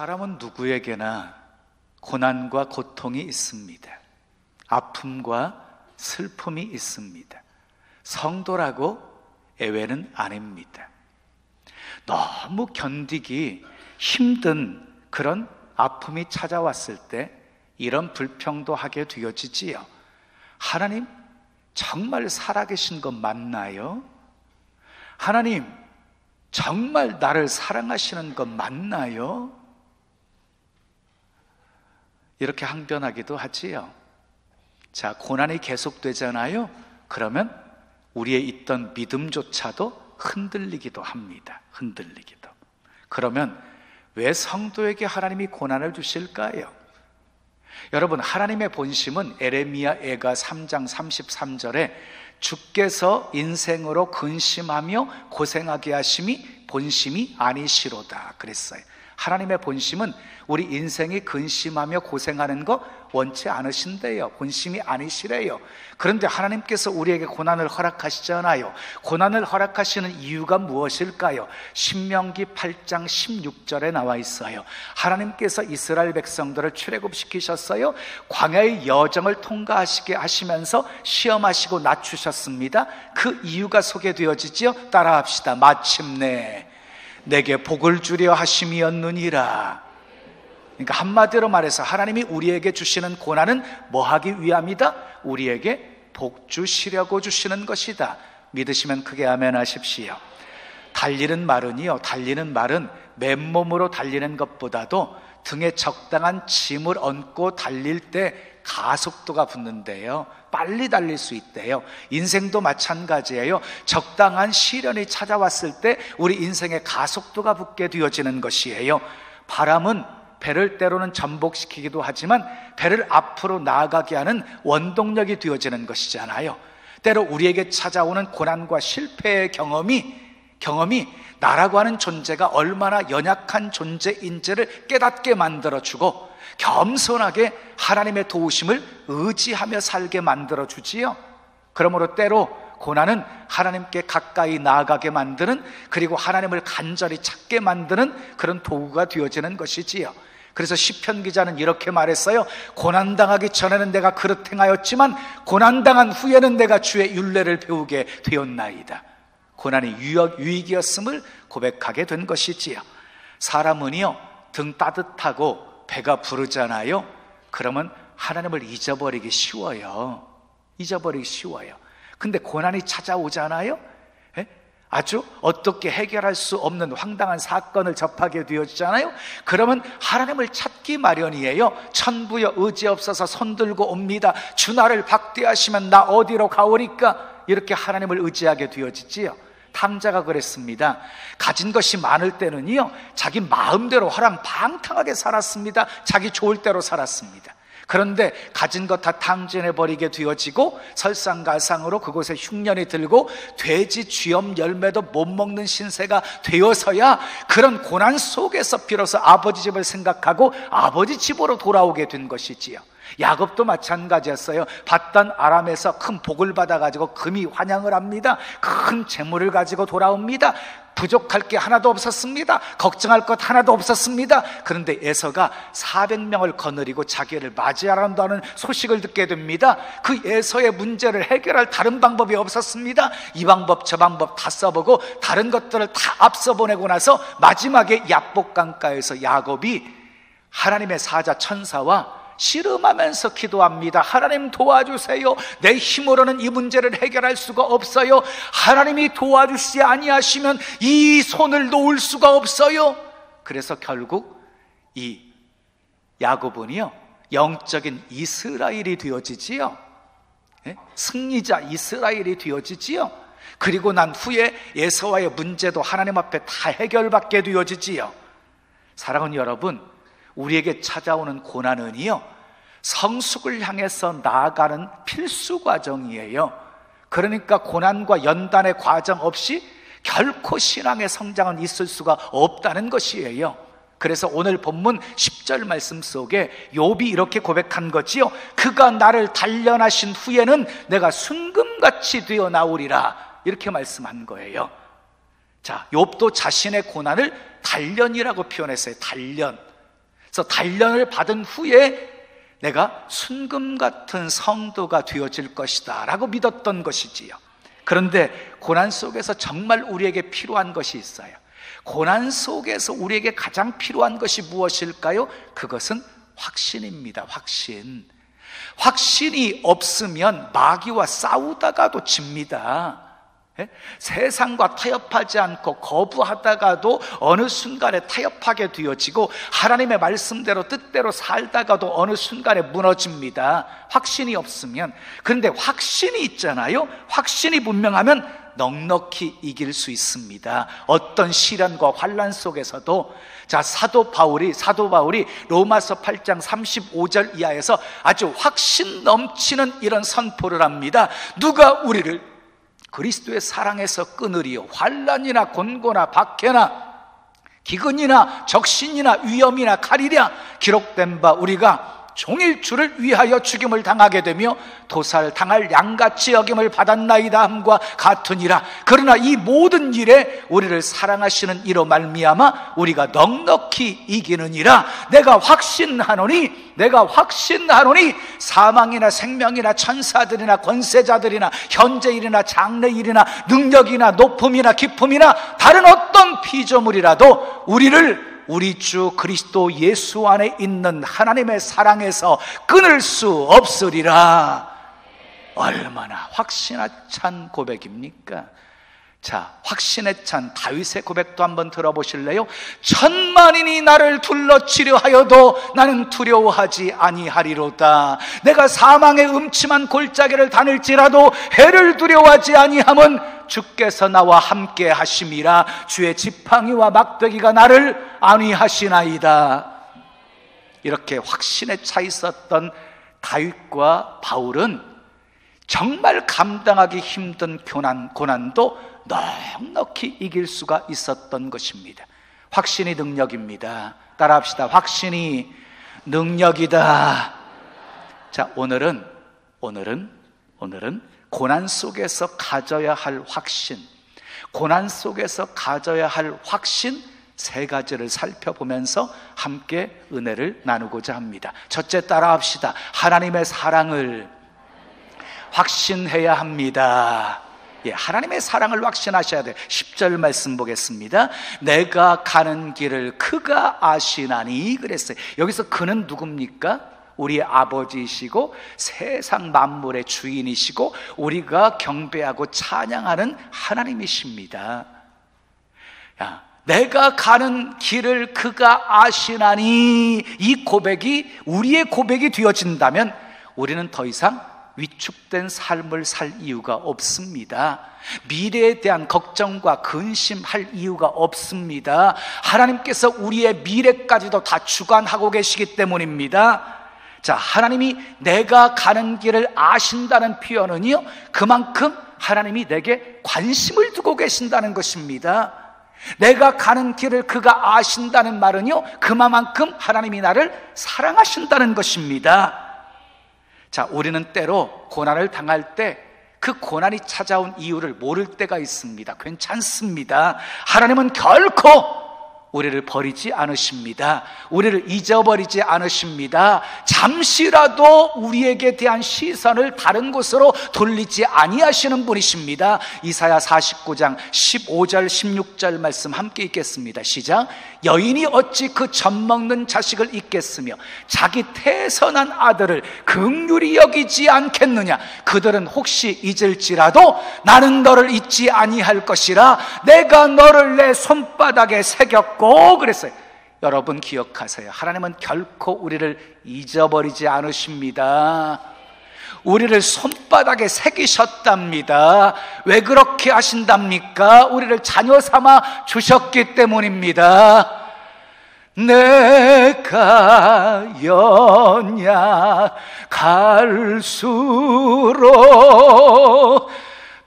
사람은 누구에게나 고난과 고통이 있습니다. 아픔과 슬픔이 있습니다. 성도라고 예외는 아닙니다. 너무 견디기 힘든 그런 아픔이 찾아왔을 때 이런 불평도 하게 되어지지요. 하나님, 정말 살아계신 것 맞나요? 하나님, 정말 나를 사랑하시는 것 맞나요? 이렇게 항변하기도 하지요. 자, 고난이 계속되잖아요. 그러면 우리의 있던 믿음조차도 흔들리기도 합니다. 흔들리기도. 그러면 왜 성도에게 하나님이 고난을 주실까요? 여러분, 하나님의 본심은 에레미야 애가 3장 33절에 주께서 인생으로 근심하며 고생하게 하심이 본심이 아니시로다 그랬어요. 하나님의 본심은 우리 인생이 근심하며 고생하는 거 원치 않으신대요. 본심이 아니시래요. 그런데 하나님께서 우리에게 고난을 허락하시잖아요. 고난을 허락하시는 이유가 무엇일까요? 신명기 8장 16절에 나와 있어요. 하나님께서 이스라엘 백성들을 출애굽시키셨어요. 광야의 여정을 통과하시게 하시면서 시험하시고 낮추셨습니다. 그 이유가 소개되어지지요. 따라합시다. 마침내 내게 복을 주려 하심이었느니라. 그러니까 한마디로 말해서 하나님이 우리에게 주시는 고난은 뭐 하기 위함이다? 우리에게 복 주시려고 주시는 것이다. 믿으시면 크게 아멘 하십시오. 달리는 말은 맨몸으로 달리는 것보다도 등에 적당한 짐을 얹고 달릴 때 가속도가 붙는데요, 빨리 달릴 수 있대요. 인생도 마찬가지예요. 적당한 시련이 찾아왔을 때 우리 인생의 가속도가 붙게 되어지는 것이에요. 바람은 배를 때로는 전복시키기도 하지만 배를 앞으로 나아가게 하는 원동력이 되어지는 것이잖아요. 때로 우리에게 찾아오는 고난과 실패의 경험이 나라고 하는 존재가 얼마나 연약한 존재인지를 깨닫게 만들어주고 겸손하게 하나님의 도우심을 의지하며 살게 만들어주지요. 그러므로 때로 고난은 하나님께 가까이 나아가게 만드는, 그리고 하나님을 간절히 찾게 만드는 그런 도구가 되어지는 것이지요. 그래서 시편 기자는 이렇게 말했어요. 고난당하기 전에는 내가 그릇 행하였지만 고난당한 후에는 내가 주의 율례를 배우게 되었나이다. 고난이 유익이었음을 고백하게 된 것이지요. 사람은요, 등 따뜻하고 배가 부르잖아요. 그러면 하나님을 잊어버리기 쉬워요. 근데 고난이 찾아오잖아요. 아주 어떻게 해결할 수 없는 황당한 사건을 접하게 되어지잖아요. 그러면 하나님을 찾기 마련이에요. 천부여 의지없어서 손들고 옵니다. 주 나를 박대하시면 나 어디로 가오리까? 이렇게 하나님을 의지하게 되어지지요. 탕자가 그랬습니다. 가진 것이 많을 때는요, 자기 마음대로 허랑방탕하게 살았습니다. 자기 좋을 대로 살았습니다. 그런데 가진 것 다 탕진해버리게 되어지고 설상가상으로 그곳에 흉년이 들고 돼지 쥐염 열매도 못 먹는 신세가 되어서야 그런 고난 속에서 비로소 아버지 집을 생각하고 아버지 집으로 돌아오게 된 것이지요. 야곱도 마찬가지였어요. 받던 아람에서 큰 복을 받아가지고 금이 환영을 합니다. 큰 재물을 가지고 돌아옵니다. 부족할 게 하나도 없었습니다. 걱정할 것 하나도 없었습니다. 그런데 에서가 400명을 거느리고 자기를 맞이하란다는 소식을 듣게 됩니다. 그 에서의 문제를 해결할 다른 방법이 없었습니다. 이 방법 저 방법 다 써보고 다른 것들을 다 앞서 보내고 나서 마지막에 야복강가에서 야곱이 하나님의 사자 천사와 씨름하면서 기도합니다. 하나님 도와주세요. 내 힘으로는 이 문제를 해결할 수가 없어요. 하나님이 도와주시지 아니하시면 이 손을 놓을 수가 없어요. 그래서 결국 이 야곱은요, 영적인 이스라엘이 되어지지요. 승리자 이스라엘이 되어지지요. 그리고 난 후에 에서와의 문제도 하나님 앞에 다 해결받게 되어지지요. 사랑하는 여러분, 우리에게 찾아오는 고난은요, 성숙을 향해서 나아가는 필수 과정이에요. 그러니까 고난과 연단의 과정 없이 결코 신앙의 성장은 있을 수가 없다는 것이에요. 그래서 오늘 본문 10절 말씀 속에 욥이 이렇게 고백한 거지요. 그가 나를 단련하신 후에는 내가 순금같이 되어 나오리라, 이렇게 말씀한 거예요. 자, 욥도 자신의 고난을 단련이라고 표현했어요. 단련. 그래서 단련을 받은 후에 내가 순금 같은 성도가 되어질 것이다 라고 믿었던 것이지요. 그런데 고난 속에서 정말 우리에게 필요한 것이 있어요. 고난 속에서 우리에게 가장 필요한 것이 무엇일까요? 그것은 확신입니다. 확신이 없으면 마귀와 싸우다가도 집니다. 세상과 타협하지 않고 거부하다가도 어느 순간에 타협하게 되어지고 하나님의 말씀대로 뜻대로 살다가도 어느 순간에 무너집니다. 확신이 없으면. 그런데 확신이 있잖아요. 확신이 분명하면 넉넉히 이길 수 있습니다. 어떤 시련과 환난 속에서도. 자, 사도 바울이 로마서 8장 35절 이하에서 아주 확신 넘치는 이런 선포를 합니다. 누가 우리를 그리스도의 사랑에서 끊으리요? 환난이나 곤고나 박해나 기근이나 적신이나 위험이나 칼이랴 기록된 바 우리가 종일 주를 위하여 죽임을 당하게 되며 도살당할 양같이 여김을 받았나이다 함과 같으니라. 그러나 이 모든 일에 우리를 사랑하시는 이로 말미암아 우리가 넉넉히 이기느니라. 내가 확신하노니 사망이나 생명이나 천사들이나 권세자들이나 현재일이나 장래일이나 능력이나 높음이나 깊음이나 다른 어떤 피조물이라도 우리를 우리 주 그리스도 예수 안에 있는 하나님의 사랑에서 끊을 수 없으리라. 얼마나 확신에 찬 고백입니까? 자, 확신에 찬 다윗의 고백도 한번 들어보실래요? 천만인이 나를 둘러치려 하여도 나는 두려워하지 아니하리로다. 내가 사망의 음침한 골짜기를 다닐지라도 해를 두려워하지 아니함은 주께서 나와 함께 하심이라. 주의 지팡이와 막대기가 나를 안위하시나이다. 이렇게 확신에 차 있었던 다윗과 바울은 정말 감당하기 힘든 고난도 넉넉히 이길 수가 있었던 것입니다. 확신이 능력입니다. 따라합시다. 확신이 능력이다. 자, 오늘은 고난 속에서 가져야 할 확신, 세 가지를 살펴보면서 함께 은혜를 나누고자 합니다. 첫째, 따라합시다. 하나님의 사랑을 확신해야 합니다. 예, 하나님의 사랑을 확신하셔야 돼요. 10절 말씀 보겠습니다. 내가 가는 길을 그가 아시나니 그랬어요. 여기서 그는 누굽니까? 우리의 아버지이시고 세상 만물의 주인이시고 우리가 경배하고 찬양하는 하나님이십니다. 야, 내가 가는 길을 그가 아시나니, 이 고백이 우리의 고백이 되어진다면 우리는 더 이상 위축된 삶을 살 이유가 없습니다. 미래에 대한 걱정과 근심할 이유가 없습니다. 하나님께서 우리의 미래까지도 다 주관하고 계시기 때문입니다. 자, 하나님이 내가 가는 길을 아신다는 표현은요, 그만큼 하나님이 내게 관심을 두고 계신다는 것입니다. 내가 가는 길을 그가 아신다는 말은요, 그만큼 하나님이 나를 사랑하신다는 것입니다. 자, 우리는 때로 고난을 당할 때 그 고난이 찾아온 이유를 모를 때가 있습니다. 괜찮습니다. 하나님은 결코 우리를 버리지 않으십니다. 우리를 잊어버리지 않으십니다. 잠시라도 우리에게 대한 시선을 다른 곳으로 돌리지 아니하시는 분이십니다. 이사야 49장 15절 16절 말씀 함께 읽겠습니다. 시작. 여인이 어찌 그 젖먹는 자식을 잊겠으며 자기 태선한 아들을 긍휼히 여기지 않겠느냐. 그들은 혹시 잊을지라도 나는 너를 잊지 아니할 것이라. 내가 너를 내 손바닥에 새겼고 그랬어요. 여러분 기억하세요. 하나님은 결코 우리를 잊어버리지 않으십니다. 우리를 손바닥에 새기셨답니다. 왜 그렇게 하신답니까? 우리를 자녀 삼아 주셨기 때문입니다. 내가 연약할수록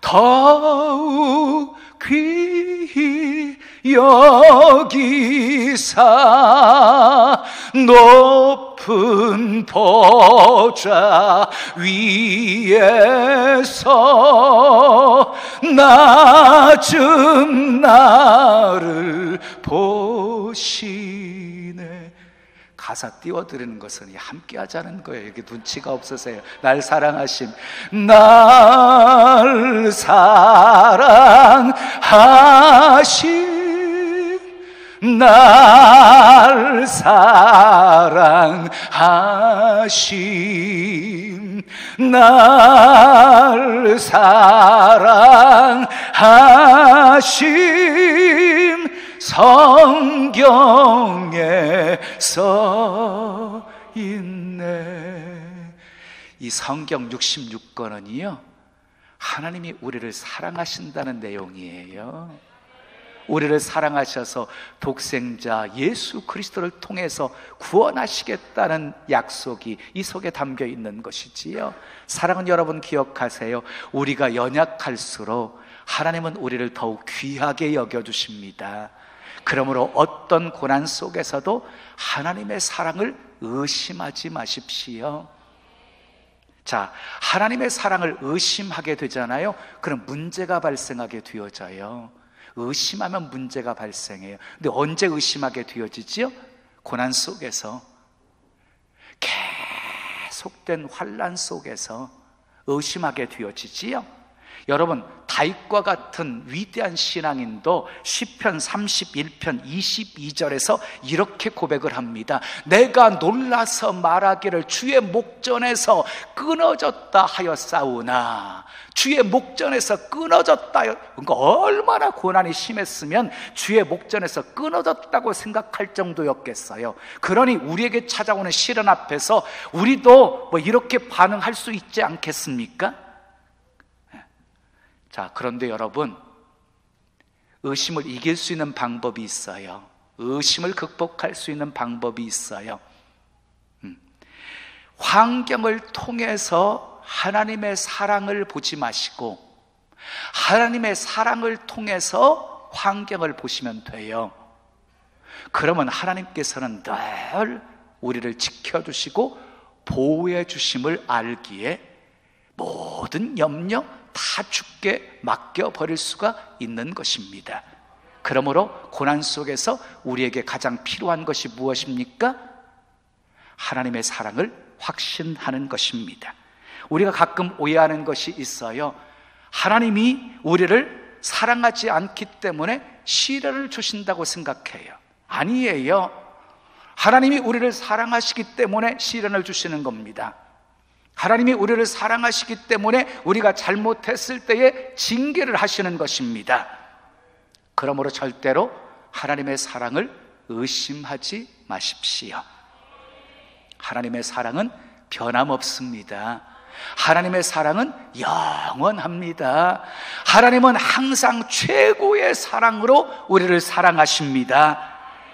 더욱 귀히 여기사 높은 보좌 위에서 낮은 나를 보시네. 가사 띄워드리는 것은 함께 하자는 거예요. 이게 눈치가 없으세요. 날 사랑하심, 날 사랑하심, 날 사랑하심, 날 사랑하심, 성경에 써 있네. 이 성경 66권은요 하나님이 우리를 사랑하신다는 내용이에요. 우리를 사랑하셔서 독생자 예수 그리스도를 통해서 구원하시겠다는 약속이 이 속에 담겨 있는 것이지요. 사랑은 여러분 기억하세요. 우리가 연약할수록 하나님은 우리를 더욱 귀하게 여겨주십니다. 그러므로 어떤 고난 속에서도 하나님의 사랑을 의심하지 마십시오. 자, 하나님의 사랑을 의심하게 되잖아요. 그럼 문제가 발생하게 되어져요. 의심하면 문제가 발생해요. 근데 언제 의심하게 되어지지요? 고난 속에서, 계속된 환난 속에서 의심하게 되어지지요. 여러분, 다윗과 같은 위대한 신앙인도 시편 31편 22절에서 이렇게 고백을 합니다. 내가 놀라서 말하기를 주의 목전에서 끊어졌다 하였사오나. 주의 목전에서 끊어졌다. 그러니까 얼마나 고난이 심했으면 주의 목전에서 끊어졌다고 생각할 정도였겠어요. 그러니 우리에게 찾아오는 시련 앞에서 우리도 이렇게 반응할 수 있지 않겠습니까? 자, 그런데 여러분, 의심을 이길 수 있는 방법이 있어요. 의심을 극복할 수 있는 방법이 있어요. 환경을 통해서 하나님의 사랑을 보지 마시고 하나님의 사랑을 통해서 환경을 보시면 돼요. 그러면 하나님께서는 늘 우리를 지켜주시고 보호해 주심을 알기에 모든 염려 다 주께 맡겨버릴 수가 있는 것입니다. 그러므로 고난 속에서 우리에게 가장 필요한 것이 무엇입니까? 하나님의 사랑을 확신하는 것입니다. 우리가 가끔 오해하는 것이 있어요. 하나님이 우리를 사랑하지 않기 때문에 시련을 주신다고 생각해요. 아니에요. 하나님이 우리를 사랑하시기 때문에 시련을 주시는 겁니다. 하나님이 우리를 사랑하시기 때문에 우리가 잘못했을 때에 징계를 하시는 것입니다. 그러므로 절대로 하나님의 사랑을 의심하지 마십시오. 하나님의 사랑은 변함없습니다. 하나님의 사랑은 영원합니다. 하나님은 항상 최고의 사랑으로 우리를 사랑하십니다.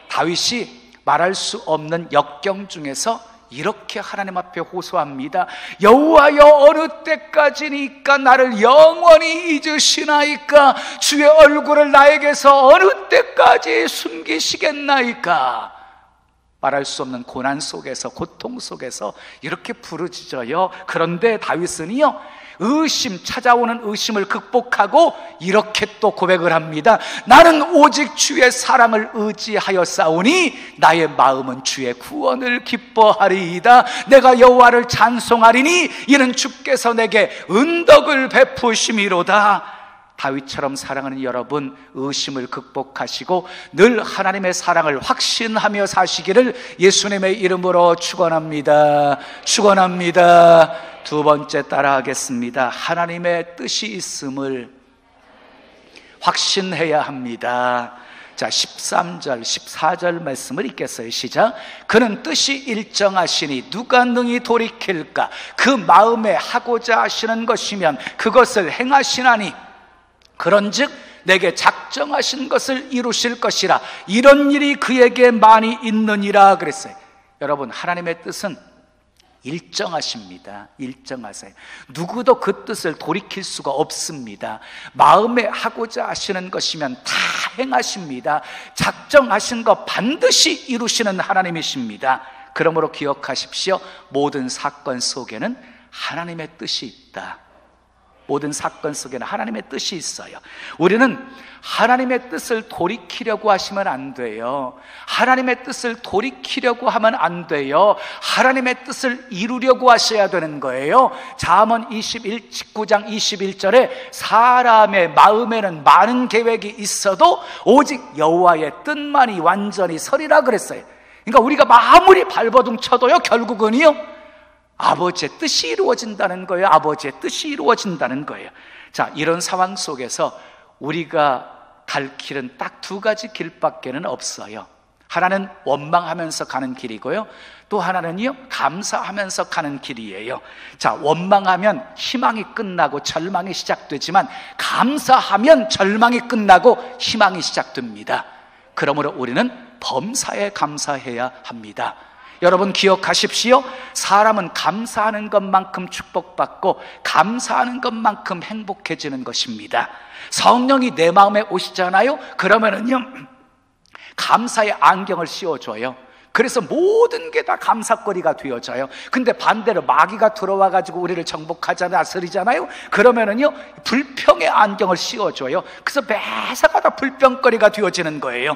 다윗이 말할 수 없는 역경 중에서 이렇게 하나님 앞에 호소합니다. 여호와여, 어느 때까지니까 나를 영원히 잊으시나이까? 주의 얼굴을 나에게서 어느 때까지 숨기시겠나이까? 말할 수 없는 고난 속에서, 고통 속에서 이렇게 부르짖어요. 그런데 다윗은요, 찾아오는 의심을 극복하고 이렇게 또 고백을 합니다. 나는 오직 주의 사랑을 의지하였사오니 나의 마음은 주의 구원을 기뻐하리이다. 내가 여호와를 찬송하리니 이는 주께서 내게 은덕을 베푸심이로다. 다윗처럼 사랑하는 여러분, 의심을 극복하시고 늘 하나님의 사랑을 확신하며 사시기를 예수님의 이름으로 축원합니다. 축원합니다. 두 번째 따라하겠습니다. 하나님의 뜻이 있음을 확신해야 합니다. 자, 13절, 14절 말씀을 읽겠어요. 시작. 그는 뜻이 일정하시니 누가 능히 돌이킬까? 그 마음에 하고자 하시는 것이면 그것을 행하시나니 그런즉 내게 작정하신 것을 이루실 것이라. 이런 일이 그에게 많이 있느니라 그랬어요. 여러분, 하나님의 뜻은 일정하십니다. 일정하세요. 누구도 그 뜻을 돌이킬 수가 없습니다. 마음에 하고자 하시는 것이면 다 행하십니다. 작정하신 것 반드시 이루시는 하나님이십니다. 그러므로 기억하십시오. 모든 사건 속에는 하나님의 뜻이 있다. 모든 사건 속에는 하나님의 뜻이 있어요. 우리는 하나님의 뜻을 돌이키려고 하시면 안 돼요. 하나님의 뜻을 돌이키려고 하면 안 돼요. 하나님의 뜻을 이루려고 하셔야 되는 거예요. 잠언 19장 21절에 사람의 마음에는 많은 계획이 있어도 오직 여호와의 뜻만이 완전히 서리라 그랬어요. 그러니까 우리가 아무리 발버둥 쳐도요, 결국은요, 아버지의 뜻이 이루어진다는 거예요. 아버지의 뜻이 이루어진다는 거예요. 자, 이런 상황 속에서 우리가 갈 길은 딱 두 가지 길밖에는 없어요. 하나는 원망하면서 가는 길이고요, 또 하나는요, 감사하면서 가는 길이에요. 자, 원망하면 희망이 끝나고 절망이 시작되지만 감사하면 절망이 끝나고 희망이 시작됩니다. 그러므로 우리는 범사에 감사해야 합니다. 여러분 기억하십시오. 사람은 감사하는 것만큼 축복받고 감사하는 것만큼 행복해지는 것입니다. 성령이 내 마음에 오시잖아요. 그러면은요, 감사의 안경을 씌워줘요. 그래서 모든 게 다 감사거리가 되어져요. 근데 반대로 마귀가 들어와가지고 우리를 정복하잖아요, 다스리잖아요. 그러면은요, 불평의 안경을 씌워줘요. 그래서 매사가 다 불평거리가 되어지는 거예요.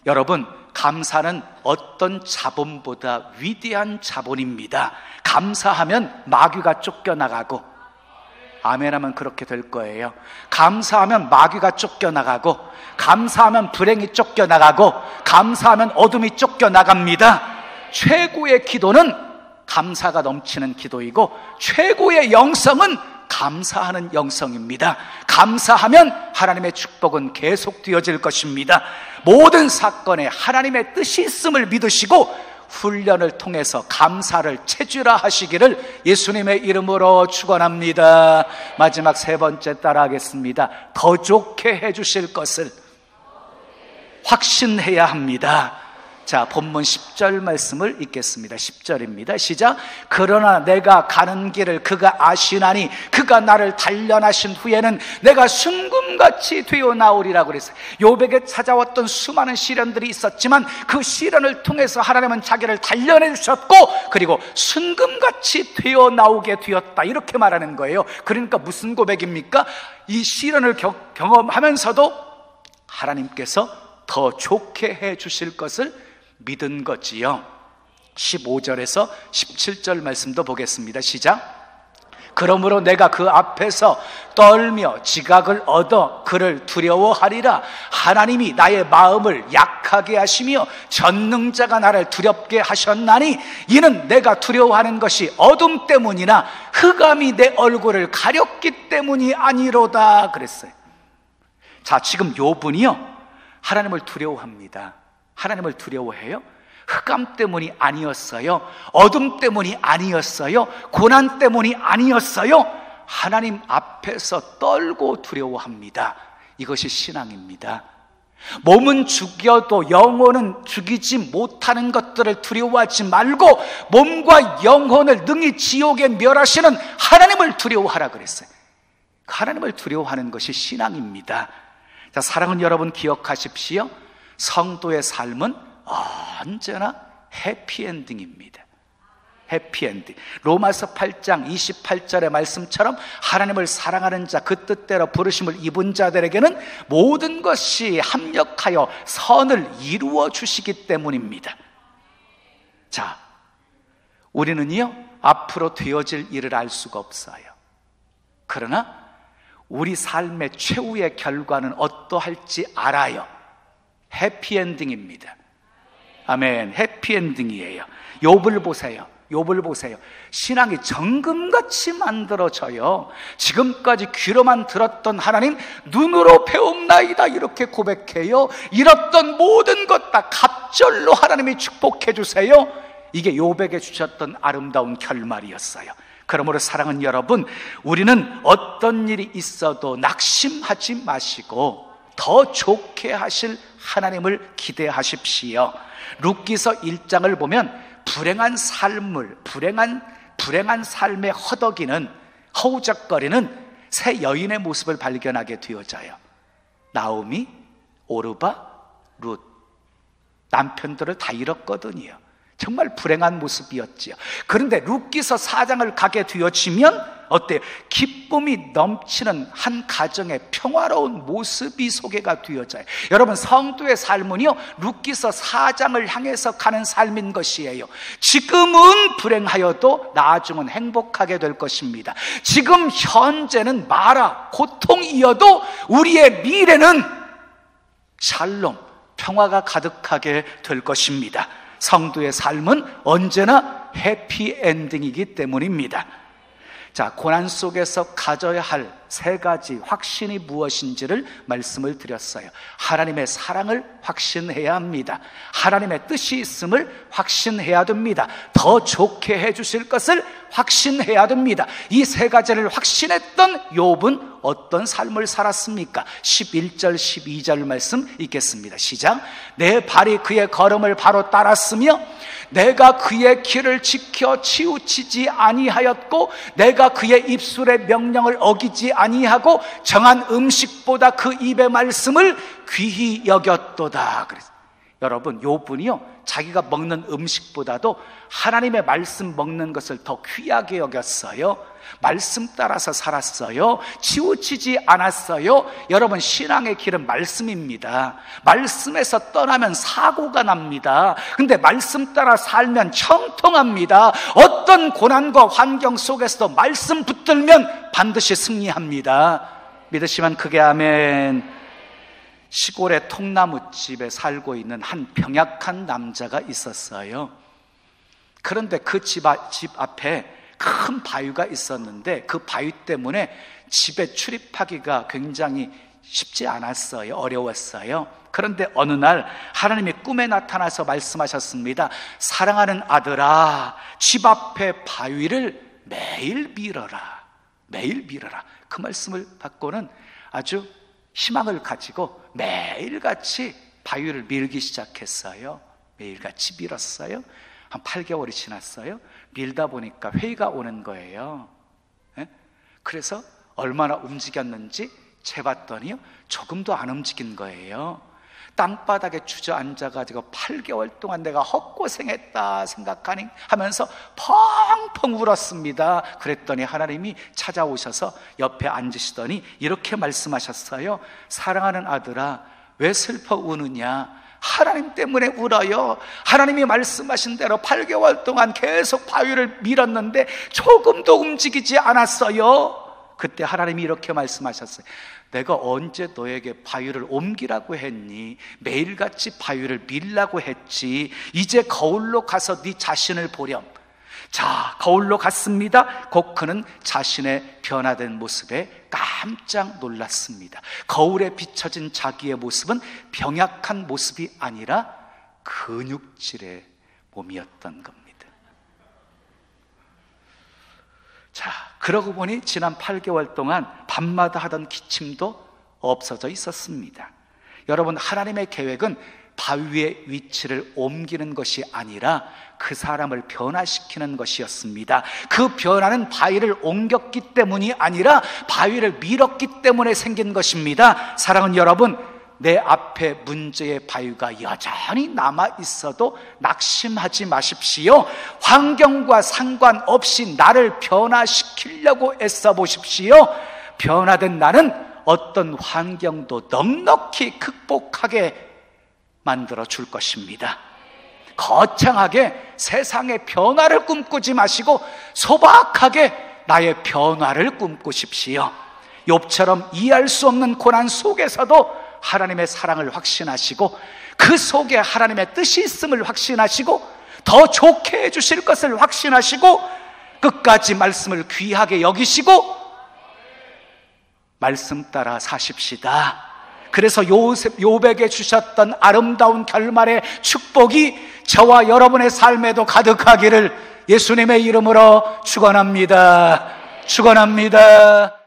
여러분, 감사는 어떤 자본보다 위대한 자본입니다. 감사하면 마귀가 쫓겨나가고, 아멘하면 그렇게 될 거예요. 감사하면 마귀가 쫓겨나가고, 감사하면 불행이 쫓겨나가고, 감사하면 어둠이 쫓겨나갑니다. 최고의 기도는 감사가 넘치는 기도이고, 최고의 영성은 감사하는 영성입니다. 감사하면 하나님의 축복은 계속되어질 것입니다. 모든 사건에 하나님의 뜻이 있음을 믿으시고 훈련을 통해서 감사를 체질화하시기를 예수님의 이름으로 축원합니다. 마지막 세 번째 따라하겠습니다. 더 좋게 해주실 것을 확신해야 합니다. 자, 본문 10절 말씀을 읽겠습니다. 10절입니다. 시작. 그러나 내가 가는 길을 그가 아시나니 그가 나를 단련하신 후에는 내가 순금같이 되어 나오리라고 그랬어요. 욥에게 찾아왔던 수많은 시련들이 있었지만 그 시련을 통해서 하나님은 자기를 단련해 주셨고, 그리고 순금같이 되어 나오게 되었다, 이렇게 말하는 거예요. 그러니까 무슨 고백입니까? 이 시련을 경험하면서도 하나님께서 더 좋게 해 주실 것을 믿은 거지요. 15절에서 17절 말씀도 보겠습니다. 시작. 그러므로 내가 그 앞에서 떨며 지각을 얻어 그를 두려워하리라. 하나님이 나의 마음을 약하게 하시며 전능자가 나를 두렵게 하셨나니 이는 내가 두려워하는 것이 어둠 때문이나 흑암이 내 얼굴을 가렸기 때문이 아니로다 그랬어요. 자, 지금 욥은요, 하나님을 두려워합니다. 하나님을 두려워해요. 흑암 때문이 아니었어요. 어둠 때문이 아니었어요. 고난 때문이 아니었어요. 하나님 앞에서 떨고 두려워합니다. 이것이 신앙입니다. 몸은 죽여도 영혼은 죽이지 못하는 것들을 두려워하지 말고 몸과 영혼을 능히 지옥에 멸하시는 하나님을 두려워하라 그랬어요. 하나님을 두려워하는 것이 신앙입니다. 자, 사랑하는 여러분 기억하십시오. 성도의 삶은 언제나 해피엔딩입니다. 해피엔딩. 로마서 8장 28절의 말씀처럼 하나님을 사랑하는 자, 그 뜻대로 부르심을 입은 자들에게는 모든 것이 합력하여 선을 이루어 주시기 때문입니다. 자, 우리는요, 앞으로 되어질 일을 알 수가 없어요. 그러나 우리 삶의 최후의 결과는 어떠할지 알아요. 해피엔딩입니다. 아멘. 해피엔딩이에요. 욥을 보세요. 욥을 보세요. 신앙이 정금같이 만들어져요. 지금까지 귀로만 들었던 하나님, 눈으로 배움나이다, 이렇게 고백해요. 잃었던 모든 것 다 갑절로 하나님이 축복해 주세요. 이게 욥에게 주셨던 아름다운 결말이었어요. 그러므로 사랑하는 여러분, 우리는 어떤 일이 있어도 낙심하지 마시고 더 좋게 하실 하나님을 기대하십시오. 룻기서 1장을 보면 불행한 삶의 허덕이는, 허우적거리는 새 여인의 모습을 발견하게 되어져요. 나오미, 오르바, 룻. 남편들을 다 잃었거든요. 정말 불행한 모습이었지요. 그런데 룻기서 4장을 가게 되어지면 어때요? 기쁨이 넘치는 한 가정의 평화로운 모습이 소개가 되어져요. 여러분, 성도의 삶은요, 룻기서 4장을 향해서 가는 삶인 것이에요. 지금은 불행하여도 나중은 행복하게 될 것입니다. 지금 현재는 마라, 고통이어도 우리의 미래는 샬롬, 평화가 가득하게 될 것입니다. 성도의 삶은 언제나 해피엔딩이기 때문입니다. 자, 고난 속에서 가져야 할 3가지 확신이 무엇인지를 말씀을 드렸어요. 하나님의 사랑을 확신해야 합니다. 하나님의 뜻이 있음을 확신해야 됩니다. 더 좋게 해주실 것을 확신해야 됩니다. 이 3가지를 확신했던 욥은 어떤 삶을 살았습니까? 11절 12절 말씀 읽겠습니다. 시작. 내 발이 그의 걸음을 바로 따랐으며 내가 그의 길을 지켜 치우치지 아니하였고 내가 그의 입술의 명령을 어기지 아니하고 정한 음식보다 그 입의 말씀을 귀히 여겼도다. 그래서 여러분, 욥은요, 자기가 먹는 음식보다도 하나님의 말씀 먹는 것을 더 귀하게 여겼어요. 말씀 따라서 살았어요. 치우치지 않았어요. 여러분, 신앙의 길은 말씀입니다. 말씀에서 떠나면 사고가 납니다. 근데 말씀 따라 살면 청통합니다. 어떤 고난과 환경 속에서도 말씀 붙들면 반드시 승리합니다. 믿으시면 크게 아멘. 시골의 통나무집에 살고 있는 한 병약한 남자가 있었어요. 그런데 그 집 앞에 큰 바위가 있었는데 그 바위 때문에 집에 출입하기가 굉장히 쉽지 않았어요. 어려웠어요. 그런데 어느 날 하나님이 꿈에 나타나서 말씀하셨습니다. 사랑하는 아들아, 집 앞에 바위를 매일 밀어라. 매일 밀어라. 그 말씀을 받고는 아주 희망을 가지고 매일같이 바위를 밀기 시작했어요. 매일같이 밀었어요. 한 8개월이 지났어요. 밀다 보니까 회의가 오는 거예요. 그래서 얼마나 움직였는지 재봤더니요, 조금도 안 움직인 거예요. 땅바닥에 주저앉아가지고 8개월 동안 내가 헛고생했다 생각하니 하면서 펑펑 울었습니다. 그랬더니 하나님이 찾아오셔서 옆에 앉으시더니 이렇게 말씀하셨어요. 사랑하는 아들아, 왜 슬퍼 우느냐? 하나님 때문에 울어요. 하나님이 말씀하신 대로 8개월 동안 계속 바위를 밀었는데 조금도 움직이지 않았어요. 그때 하나님이 이렇게 말씀하셨어요. 내가 언제 너에게 바위를 옮기라고 했니? 매일같이 바위를 밀라고 했지. 이제 거울로 가서 네 자신을 보렴. 자, 거울로 갔습니다. 곧 그는 자신의 변화된 모습에 깜짝 놀랐습니다. 거울에 비춰진 자기의 모습은 병약한 모습이 아니라 근육질의 몸이었던 겁니다. 자, 그러고 보니 지난 8개월 동안 밤마다 하던 기침도 없어져 있었습니다. 여러분, 하나님의 계획은 바위의 위치를 옮기는 것이 아니라 그 사람을 변화시키는 것이었습니다. 그 변화는 바위를 옮겼기 때문이 아니라 바위를 밀었기 때문에 생긴 것입니다. 사랑하는 여러분, 내 앞에 문제의 바위가 여전히 남아 있어도 낙심하지 마십시오. 환경과 상관없이 나를 변화시키려고 애써 보십시오. 변화된 나는 어떤 환경도 넉넉히 극복하게 만들어 줄 것입니다. 거창하게 세상의 변화를 꿈꾸지 마시고 소박하게 나의 변화를 꿈꾸십시오. 욥처럼 이해할 수 없는 고난 속에서도 하나님의 사랑을 확신하시고 그 속에 하나님의 뜻이 있음을 확신하시고 더 좋게 해주실 것을 확신하시고 끝까지 말씀을 귀하게 여기시고 말씀 따라 사십시다. 그래서 욥에게 주셨던 아름다운 결말의 축복이 저와 여러분의 삶에도 가득하기를 예수님의 이름으로 축원합니다. 축원합니다.